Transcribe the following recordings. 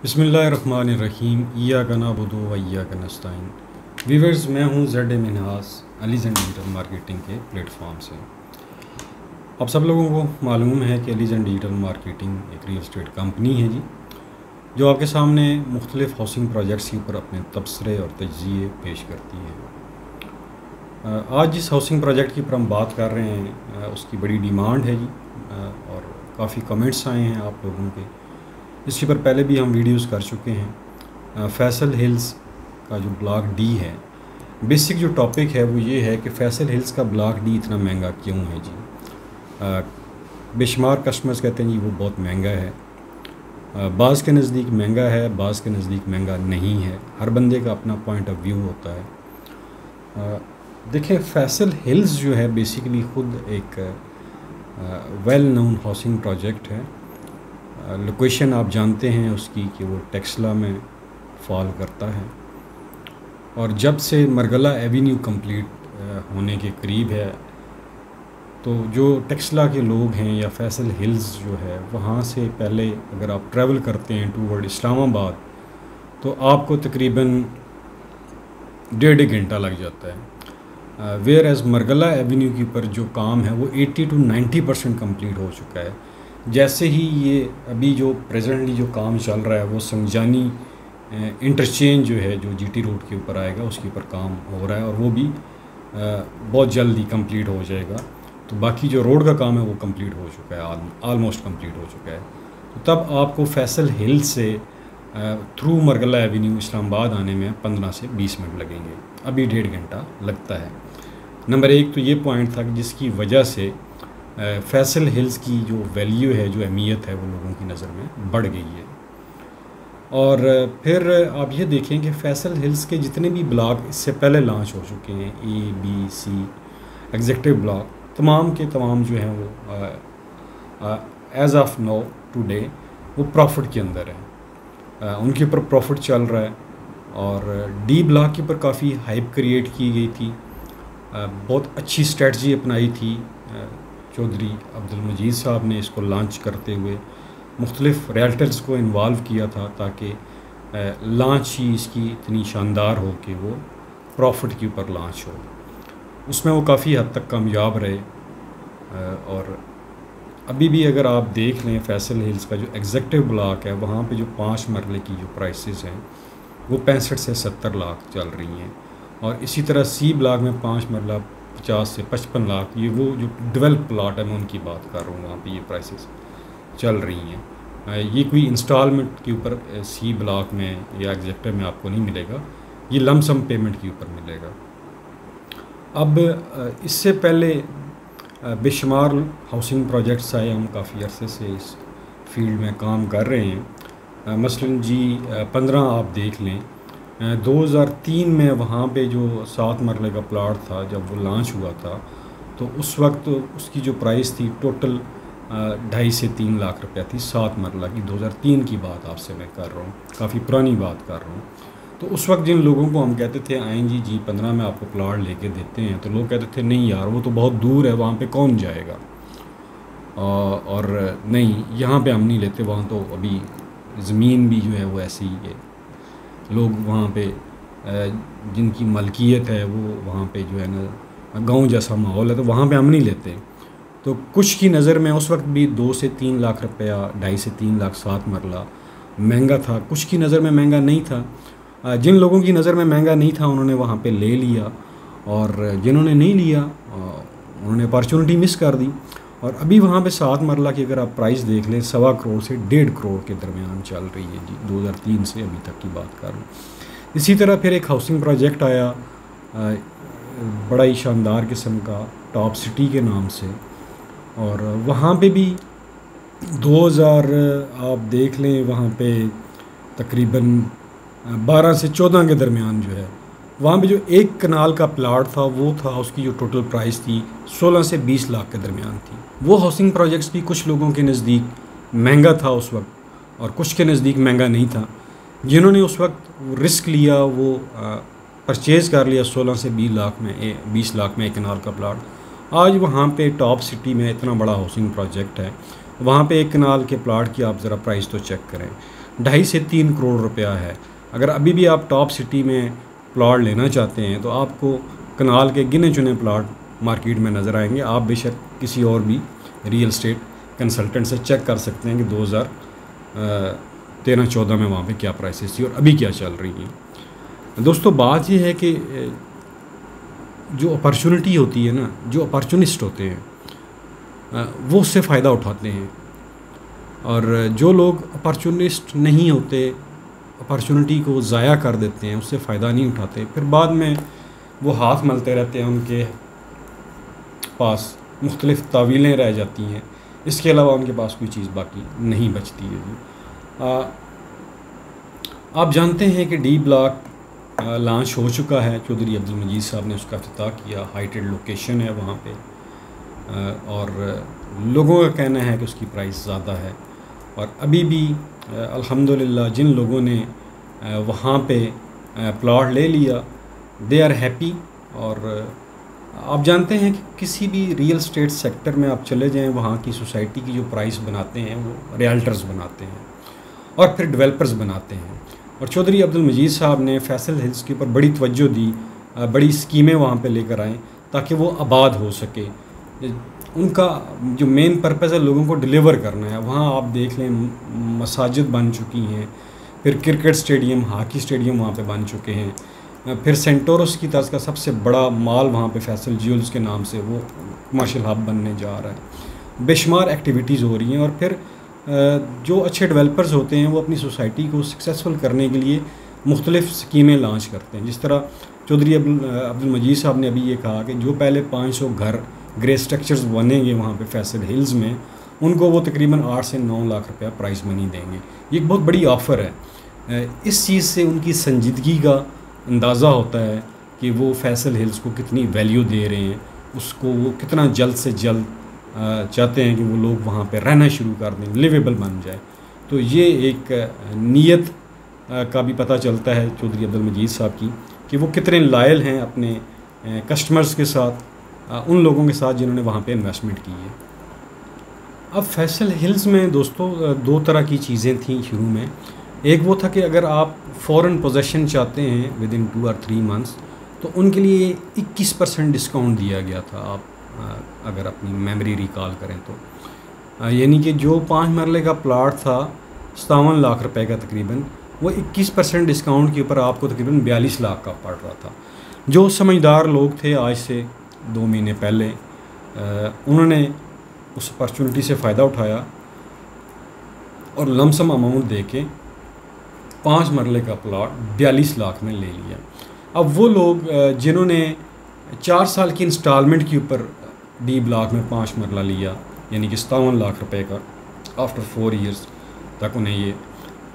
बिस्मिल्लाहिर्रहमानिर्रहीम। इय्याका नअबुदु व इय्याका नस्तईन। व्यूअर्स, मैं हूं Z Minhas Ali's digital marketing के प्लेटफॉर्म से। आप सब लोगों को मालूम है कि अलीज़ डिजिटल मार्केटिंग एक रियल इस्टेट कंपनी है जी, जो आपके सामने मुख्तलिफ़ हाउसिंग प्रोजेक्ट्स के ऊपर अपने तबसरे और तज्ज़िये पेश करती है। आज जिस हाउसिंग प्रोजेक्ट की ऊपर हम बात कर रहे हैं उसकी बड़ी डिमांड है जी, और काफ़ी कमेंट्स आए हैं आप लोगों के। इसके ऊपर पहले भी हम वीडियोस कर चुके हैं। फैसल हिल्स का जो ब्लॉक डी है, बेसिक जो टॉपिक है वो ये है कि फैसल हिल्स का ब्लॉक डी इतना महंगा क्यों है जी। बेशुमार कस्टमर्स कहते हैं जी वो बहुत महंगा है। बाज़ के नज़दीक महंगा है, बाज़ के नज़दीक महंगा नहीं है। हर बंदे का अपना पॉइंट ऑफ व्यू होता है। देखें, फैसल हिल्स जो है बेसिकली ख़ुद एक वेल नोन हाउसिंग प्रोजेक्ट है। लोकेशन आप जानते हैं उसकी कि वो टेक्सला में फॉल करता है, और जब से मरगला एवेन्यू कंप्लीट होने के करीब है, तो जो टेक्सला के लोग हैं या फैसल हिल्स जो है वहाँ से पहले अगर आप ट्रैवल करते हैं टूवर्ड इस्लामाबाद, तो आपको तकरीबन 1.5 घंटा लग जाता है। वेयर एज़ मरगला एवेन्यू के ऊपर जो काम है वो 80 to 90% कम्प्लीट हो चुका है। जैसे ही ये अभी जो प्रेजेंटली जो काम चल रहा है वो संगजानी इंटरचेंज जो है जो जीटी रोड के ऊपर आएगा उसके ऊपर काम हो रहा है, और वो भी बहुत जल्दी कंप्लीट हो जाएगा। तो बाकी जो रोड का काम है वो कंप्लीट हो चुका है, ऑलमोस्ट कंप्लीट हो चुका है। तो तब आपको फैसल हिल से थ्रू मरगला एवेन्यू इस्लामाबाद आने में 15 से 20 मिनट लगेंगे। अभी 1.5 घंटा लगता है। नंबर 1 तो ये पॉइंट था कि जिसकी वजह से फैसल हिल्स की जो वैल्यू है, जो अहमियत है, वो लोगों की नज़र में बढ़ गई है। और फिर आप ये देखें कि फैसल हिल्स के जितने भी ब्लॉक इससे पहले लॉन्च हो चुके हैं, A B C executive block, तमाम के तमाम जो हैं वो एज़ ऑफ नो टुडे वो प्रॉफिट के अंदर है। उनके ऊपर प्रॉफिट चल रहा है, और डी ब्लॉक के ऊपर काफ़ी हाइप क्रिएट की गई थी। बहुत अच्छी स्ट्रेटजी अपनाई थी चौधरी अब्दुल मजीद साहब ने इसको लॉन्च करते हुए मुख्तलिफ़ रियल्टर्स को इन्वॉल्व किया था, ताकि लॉन्च ही इसकी इतनी शानदार हो कि वो प्रॉफिट के ऊपर लॉन्च हो। उसमें वो काफ़ी हद तक कामयाब रहे। और अभी भी अगर आप देख लें फैसल हिल्स का जो एग्जेक्टिव ब्लॉक है, वहाँ पे जो 5 मरले की जो प्राइसेस हैं वो 65 से 70 लाख चल रही हैं। और इसी तरह सी ब्लॉक में 5 मरला 50 से 55 लाख, ये वो जो डेवलप प्लाट है मैं उनकी बात कर रहा हूँ, वहाँ पे ये प्राइसेस चल रही हैं। ये कोई इंस्टॉलमेंट के ऊपर सी ब्लॉक में या एग्जेक्टिव में आपको नहीं मिलेगा, ये लमसम पेमेंट के ऊपर मिलेगा। अब इससे पहले बेशुमार हाउसिंग प्रोजेक्ट्स आए, हम काफ़ी अरसे से इस फील्ड में काम कर रहे हैं। मसलन जी 15 आप देख लें, 2003 में वहाँ पे जो 7 मरले का प्लाट था, जब वो लॉन्च हुआ था, तो उस वक्त उसकी जो प्राइस थी टोटल 2.5 से 3 लाख रुपया थी 7 मरला की। 2003 की बात आपसे मैं कर रहा हूँ, काफ़ी पुरानी बात कर रहा हूँ। तो उस वक्त जिन लोगों को हम कहते थे आएँ जी 15 में आपको प्लाट लेके देते हैं, तो लोग कहते थे नहीं यार वो तो बहुत दूर है, वहाँ पे कौन जाएगा, और नहीं यहाँ पे हम नहीं लेते, वहाँ तो अभी ज़मीन भी जो है वो ऐसी ही है, लोग वहाँ पे जिनकी मलकियत है वो वहाँ पे जो है ना गांव जैसा माहौल है, तो वहाँ पे हम नहीं लेते। तो कुछ की नज़र में उस वक्त भी 2 से 3 लाख रुपया, 2.5 से 3 लाख 7 मरला महंगा था। कुछ की नज़र में महंगा नहीं था। जिन लोगों की नज़र में महंगा नहीं था उन्होंने वहाँ पे ले लिया, और जिन्होंने नहीं लिया उन्होंने अपॉर्चुनिटी मिस कर दी। और अभी वहाँ पे 7 मरला की अगर आप प्राइस देख लें 1.25 करोड़ से 1.5 करोड़ के दरमियान चल रही है जी, 2003 से अभी तक की बात कर रहा हूँ। इसी तरह फिर एक हाउसिंग प्रोजेक्ट आया बड़ा ही शानदार किस्म का, टॉप सिटी के नाम से, और वहाँ पे भी 2000 आप देख लें वहाँ पे तकरीबन 12 से 14 के दरमियान जो है वहाँ पे जो 1 कनाल का प्लाट था वो था, उसकी जो टोटल प्राइस थी 16 से 20 लाख के दरमियान थी। वो हाउसिंग प्रोजेक्ट्स भी कुछ लोगों के नज़दीक महंगा था उस वक्त, और कुछ के नज़दीक महंगा नहीं था। जिन्होंने उस वक्त रिस्क लिया वो परचेज़ कर लिया 16 से 20 लाख में 1 कनाल का प्लाट। आज वहाँ पे टॉप सिटी में इतना बड़ा हाउसिंग प्रोजेक्ट है, वहाँ पे 1 कनाल के प्लाट की आप ज़रा प्राइस तो चेक करें। 2.5 से 3 करोड़ रुपया है। अगर अभी भी आप टॉप सिटी में प्लॉट लेना चाहते हैं तो आपको कनाल के गिने चुने प्लॉट मार्केट में नज़र आएंगे। आप बेशक किसी और भी रियल एस्टेट कंसल्टेंट से चेक कर सकते हैं कि 2013-14 में वहाँ पे क्या प्राइसेस थी और अभी क्या चल रही हैं। दोस्तों बात ये है कि जो अपॉर्चुनिटी होती है ना, जो अपॉर्चुनिस्ट होते हैं वो उससे फ़ायदा उठाते हैं, और जो लोग अपॉर्चुनिस्ट नहीं होते, अपॉर्चुनिटी को ज़ाया कर देते हैं, उससे फ़ायदा नहीं उठाते, फिर बाद में वो हाथ मलते रहते हैं, उनके पास मुख्तलिफ़ तावीलें रह जाती हैं, इसके अलावा उनके पास कोई चीज़ बाकी नहीं बचती है। आप जानते हैं कि डी ब्लॉक लॉन्च हो चुका है। चौधरी अब्दुल मजीद साहब ने उसका इफ्तिताह किया। हाइटेड लोकेशन है वहाँ पे, और लोगों का कहना है कि उसकी प्राइस ज़्यादा है, और अभी भी अल्हम्दुलिल्लाह जिन लोगों ने वहाँ पे प्लॉट ले लिया दे आर हैप्पी। और आप जानते हैं कि किसी भी रियल एस्टेट सेक्टर में आप चले जाएं, वहाँ की सोसाइटी की जो प्राइस बनाते हैं वो रियल्टर्स बनाते हैं और फिर डेवलपर्स बनाते हैं। और चौधरी अब्दुल मजीद साहब ने फैसल हिल्स के ऊपर बड़ी तवज्जो दी, बड़ी स्कीमें वहाँ पे लेकर आएँ ताकि वो आबाद हो सके। उनका जो मेन पर्पज़ है लोगों को डिलीवर करना है। वहाँ आप देख लें मसाजिद बन चुकी हैं, फिर क्रिकेट स्टेडियम, हॉकी स्टेडियम वहाँ पे बन चुके हैं, फिर सेंटोरस की तर्ज का सबसे बड़ा मॉल वहाँ पे फैसल ज्वेल्स के नाम से वो कमर्शियल हब बनने जा रहा है। बेशुमार एक्टिविटीज़ हो रही हैं, और फिर जो अच्छे डेवलपर्स होते हैं वो अपनी सोसाइटी को सक्सेसफुल करने के लिए मुख्तलिफ़ स्कीमें लॉन्च करते हैं। जिस तरह चौधरी अब्दुल मजीद साहब ने अभी ये कहा कि जो पहले 500 घर ग्रे स्ट्रक्चर्स बनेंगे वहाँ पे फैसल हिल्स में, उनको वो तकरीबन 8 से 9 लाख रुपया प्राइस मनी देंगे। ये एक बहुत बड़ी ऑफ़र है। इस चीज़ से उनकी संजीदगी का अंदाज़ा होता है कि वो फैसल हिल्स को कितनी वैल्यू दे रहे हैं, उसको वो कितना जल्द से जल्द चाहते हैं कि वो लोग वहाँ पे रहना शुरू कर दें, लिवेबल बन जाए। तो ये एक नीयत का भी पता चलता है चौधरी अब्दुल मजीद साहब की कि वो कितने लायल हैं अपने कस्टमर्स के साथ, उन लोगों के साथ जिन्होंने वहाँ पे इन्वेस्टमेंट की है। अब फैसल हिल्स में दोस्तों 2 तरह की चीज़ें थी शुरू में। एक वो था कि अगर आप फ़ौरन पोजेसन चाहते हैं विद इन 2 और 3 मंथ्स, तो उनके लिए 21% डिस्काउंट दिया गया था। आप अगर अपनी मेमोरी रिकॉल करें तो यानी कि जो 5 मरले का प्लाट था 57 लाख रुपए का तकरीबन, वो 21% डिस्काउंट के ऊपर आपको तकरीबन 42 लाख का पड़ रहा था। जो समझदार लोग थे आज से 2 महीने पहले, उन्होंने उस अपॉर्चुनिटी से फ़ायदा उठाया और लमसम अमाउंट दे के 5 मरले का प्लॉट 42 लाख में ले लिया। अब वो लोग जिन्होंने 4 साल की इंस्टॉलमेंट के ऊपर डी ब्लॉक में 5 मरला लिया, यानी कि 57 लाख रुपए का, आफ्टर 4 ईयर्स तक उन्हें ये,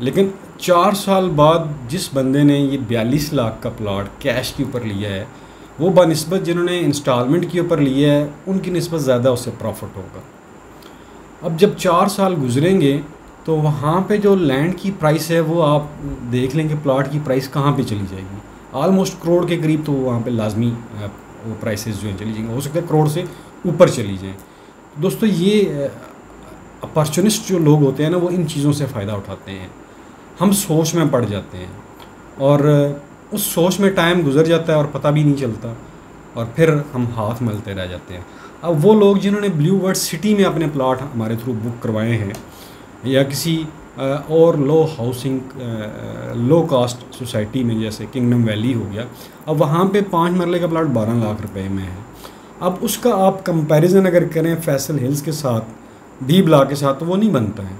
लेकिन 4 साल बाद जिस बंदे ने ये 42 लाख का प्लॉट कैश के ऊपर लिया है, वो बनिस्बत जिन्होंने इंस्टॉलमेंट के ऊपर लिया है उनकी निस्बत ज़्यादा उससे प्रॉफिट होगा। अब जब 4 साल गुजरेंगे तो वहाँ पे जो लैंड की प्राइस है वो आप देख लेंगे प्लॉट की प्राइस कहाँ पे चली जाएगी। ऑलमोस्ट करोड़ के करीब तो वहाँ पे लाजमी वो प्राइसेस जो हैं चली जाएंगी, हो सकता है करोड़ से ऊपर चली जाएँ। दोस्तों ये अपॉर्चुनिस्ट जो लोग होते हैं ना, वो इन चीज़ों से फ़ायदा उठाते हैं। हम सोच में पड़ जाते हैं और उस सोच में टाइम गुजर जाता है और पता भी नहीं चलता, और फिर हम हाथ मलते रह जाते हैं। अब वो लोग जिन्होंने ब्लू वर्ड सिटी में अपने प्लॉट हमारे थ्रू बुक करवाए हैं, या किसी और लो कास्ट सोसाइटी में जैसे किंगडम वैली हो गया, अब वहाँ पे 5 मरले का प्लॉट 12 लाख रुपए में है। अब उसका आप कंपैरिजन अगर करें फैसल हिल्स के साथ, डी ब्लॉक के साथ, तो वो नहीं बनता है,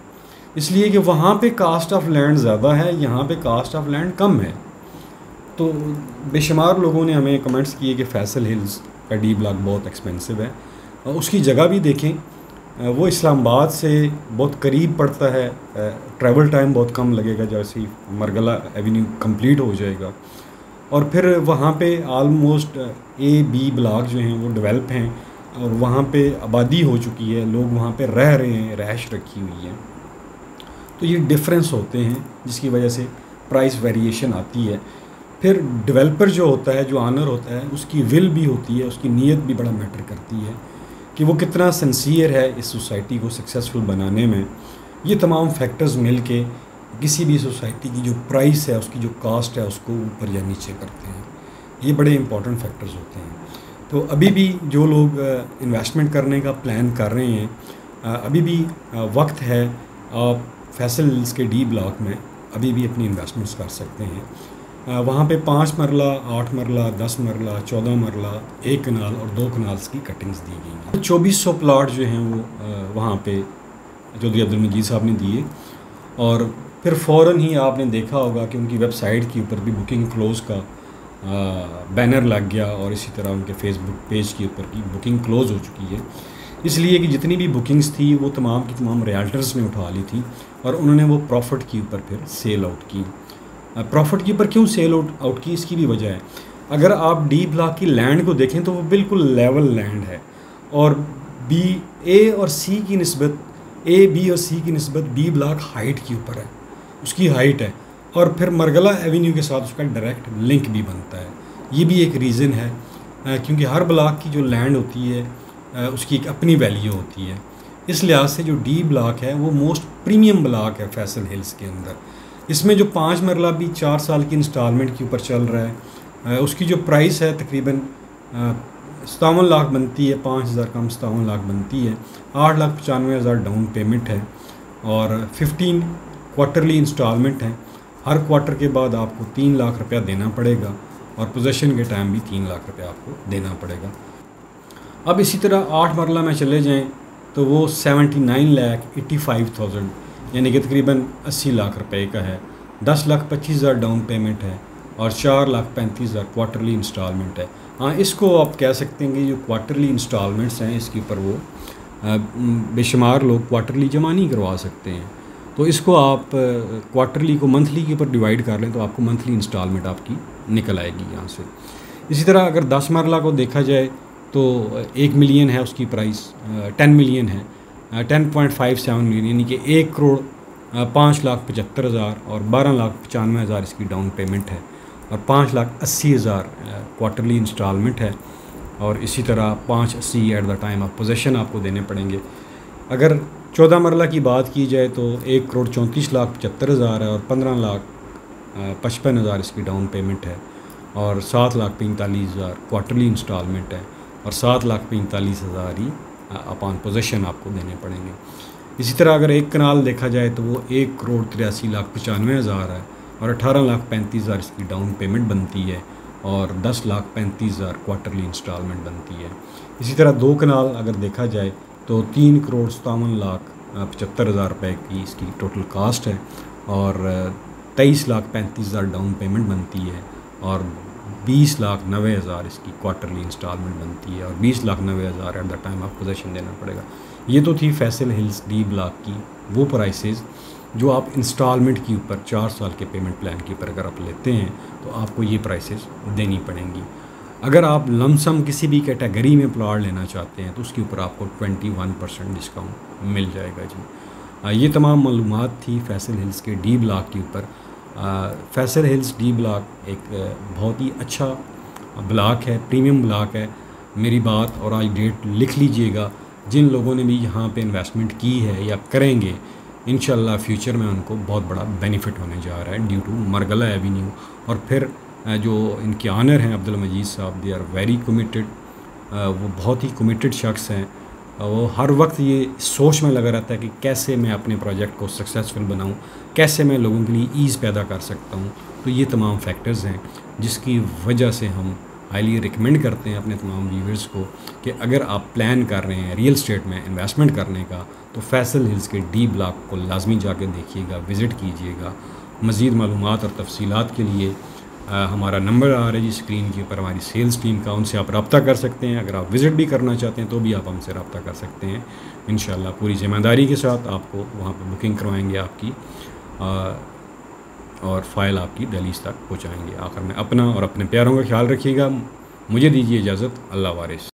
इसलिए कि वहाँ पे कास्ट ऑफ लैंड ज़्यादा है, यहाँ पे कास्ट ऑफ लैंड कम है। तो बेशुमार लोगों ने हमें कमेंट्स किए कि फैसल हिल्स का डी ब्लॉक बहुत एक्सपेंसिव है, और उसकी जगह भी देखें, वो इस्लामाबाद से बहुत करीब पड़ता है, ट्रैवल टाइम बहुत कम लगेगा जैसे ही मरगला एवेन्यू कंप्लीट हो जाएगा, और फिर वहाँ पे आलमोस्ट A-B ब्लॉक जो हैं वो डेवलप हैं, और वहाँ पे आबादी हो चुकी है, लोग वहाँ पे रह रहे हैं, रहायश रखी हुई है। तो ये डिफरेंस होते हैं जिसकी वजह से प्राइस वेरिएशन आती है। फिर डेवलपर जो होता है, जो ऑनर होता है, उसकी विल भी होती है, उसकी नीयत भी बड़ा मैटर करती है कि वो कितना सिंसियर है इस सोसाइटी को सक्सेसफुल बनाने में। ये तमाम फैक्टर्स मिल के किसी भी सोसाइटी की जो प्राइस है, उसकी जो कास्ट है, उसको ऊपर या नीचे करते हैं। ये बड़े इंपॉर्टेंट फैक्टर्स होते हैं। तो अभी भी जो लोग इन्वेस्टमेंट करने का प्लान कर रहे हैं, अभी भी वक्त है। आप फैसल हिल्स के डी ब्लॉक में अभी भी अपनी इन्वेस्टमेंट्स कर सकते हैं। वहाँ पे 5 मरला, 8 मरला, 10 मरला, 14 मरला, 1 कनाल और 2 कनाल्स की कटिंग्स दी गई हैं। 2400 प्लाट जो हैं वो वहाँ पे चौधरी अब्दुल मजीद साहब ने दिए, और फिर फ़ौरन ही आपने देखा होगा कि उनकी वेबसाइट के ऊपर भी बुकिंग क्लोज़ का बैनर लग गया, और इसी तरह उनके फेसबुक पेज के ऊपर की बुकिंग क्लोज़ हो चुकी है। इसलिए कि जितनी भी बुकिंग्स थी वो तमाम की तमाम रियल्टर्स ने उठा ली थी, और उन्होंने वो प्रॉफिट के ऊपर फिर सेल आउट की। प्रॉफिट के ऊपर क्यों सेल आउट की, इसकी भी वजह है। अगर आप डी ब्लॉक की लैंड को देखें तो वो बिल्कुल लेवल लैंड है, और ए और सी की निस्बत, ए बी और सी की निस्बत बी ब्लॉक हाइट के ऊपर है, उसकी हाइट है, और फिर मरगला एवेन्यू के साथ उसका डायरेक्ट लिंक भी बनता है। ये भी एक रीज़न है, क्योंकि हर ब्लॉक की जो लैंड होती है उसकी एक अपनी वैल्यू होती है। इस लिहाज से जो डी ब्लॉक है वो मोस्ट प्रीमियम ब्लॉक है फैसल हिल्स के अंदर। इसमें जो 5 मरला भी 4 साल की इंस्टॉलमेंट के ऊपर चल रहा है, उसकी जो प्राइस है तकरीबन 57 लाख बनती है, 5,000 कम 57 लाख बनती है। 8,95,000 डाउन पेमेंट है, और 15 क्वार्टरली इंस्टॉलमेंट है। हर क्वार्टर के बाद आपको 3 लाख रुपया देना पड़ेगा, और पोजेसन के टाइम भी 3 लाख रुपया आपको देना पड़ेगा। अब इसी तरह 8 मरला में चले जाएं तो वो 79,85,000 यानी कि तकरीबन 80 लाख रुपए का है। 10,25,000 डाउन पेमेंट है, और 4,35,000 क्वार्टरली इंस्टॉलमेंट है। हाँ, इसको आप कह सकते हैं कि जो क्वार्टरली इंस्टॉलमेंट्स हैं इसके ऊपर वो बेशुमार लोग क्वार्टरली जमा नहीं करवा सकते हैं। तो इसको आप क्वार्टरली को मंथली के ऊपर डिवाइड कर लें तो आपको मंथली इंस्टॉलमेंट आपकी निकल आएगी यहाँ से। इसी तरह अगर 10 मरला को देखा जाए तो 1 मिलियन है उसकी प्राइस, 10 मिलियन है, 10.57 मिलियन यानी कि 1 करोड़ 5,75,000 और 12,95,000 इसकी डाउन पेमेंट है, और 5,80,000 क्वार्टरली इंस्टॉलमेंट है, और इसी तरह 580 at the time of possession आपको देने पड़ेंगे। अगर 14 मरला की बात की जाए तो 1 करोड़ 34,75,000 है, और 15,55,000 इसकी डाउन पेमेंट है, और 7,45,000 क्वार्टरली इंस्टॉलमेंट है, और 7,45,000 ही अपॉन पोजेसन आपको देने पड़ेंगे। इसी तरह अगर 1 कनाल देखा जाए तो वो 1 करोड़ 83,95,000 है, और 18,35,000 इसकी डाउन पेमेंट बनती है, और 10,35,000 क्वार्टरली इंस्टॉलमेंट बनती है। इसी तरह 2 कनाल अगर देखा जाए तो 3 करोड़ 57,75,000 रुपये की इसकी टोटल कास्ट है, और 23,35,000 डाउन पेमेंट बनती है, और 20,90,000 इसकी क्वार्टरली इंस्टॉलमेंट बनती है, और 20,90,000 at the time of possession देना पड़ेगा। ये तो थी फैसल हिल्स डी ब्लॉक की वो प्राइसेस जो आप इंस्टॉलमेंट के ऊपर 4 साल के पेमेंट प्लान के ऊपर अगर आप लेते हैं तो आपको ये प्राइसेस देनी पड़ेंगी। अगर आप लमसम किसी भी कैटेगरी में प्लॉट लेना चाहते हैं तो उसके ऊपर आपको 21% डिस्काउंट मिल जाएगा जी। ये तमाम मालूमात थी फैसल हिल्स के डी ब्लॉक के ऊपर। फैसल हिल्स डी ब्लॉक एक बहुत ही अच्छा ब्लॉक है, प्रीमियम ब्लॉक है। मेरी बात और आज डेट लिख लीजिएगा। जिन लोगों ने भी यहाँ पे इन्वेस्टमेंट की है या करेंगे, इंशाल्लाह फ्यूचर में उनको बहुत बड़ा बेनिफिट होने जा रहा है ड्यू टू मरगला एवेन्यू। और फिर जो इनके ऑनर हैं अब्दुल मजीद साहब, दे आर वेरी कमिटेड। वो बहुत ही कमिटेड शख्स हैं। वो हर वक्त ये सोच में लगा रहता है कि कैसे मैं अपने प्रोजेक्ट को सक्सेसफुल बनाऊं, कैसे मैं लोगों के लिए ईज़ पैदा कर सकता हूं। तो ये तमाम फैक्टर्स हैं जिसकी वजह से हम हाईली रिकमेंड करते हैं अपने तमाम व्यूअर्स को कि अगर आप प्लान कर रहे हैं रियल स्टेट में इन्वेस्टमेंट करने का तो फैसल हिल्स के डी ब्लॉक को लाजमी जाके देखिएगा, विज़िट कीजिएगा। मज़ीद मालूमात और तफसीलात के लिए हमारा नंबर आ रहा है जी स्क्रीन के ऊपर, हमारी सेल्स टीम का, उनसे आप रब्ता कर सकते हैं। अगर आप विज़िट भी करना चाहते हैं तो भी आप हमसे रब्ता कर सकते हैं। इंशाल्लाह पूरी ज़िम्मेदारी के साथ आपको वहाँ पर बुकिंग करवाएंगे आपकी, और फ़ाइल आपकी दहलीज तक पहुँचाएँगे। आखिर में अपना और अपने प्यारों का ख्याल रखिएगा। मुझे दीजिए इजाज़त। अल्लाह वारिस।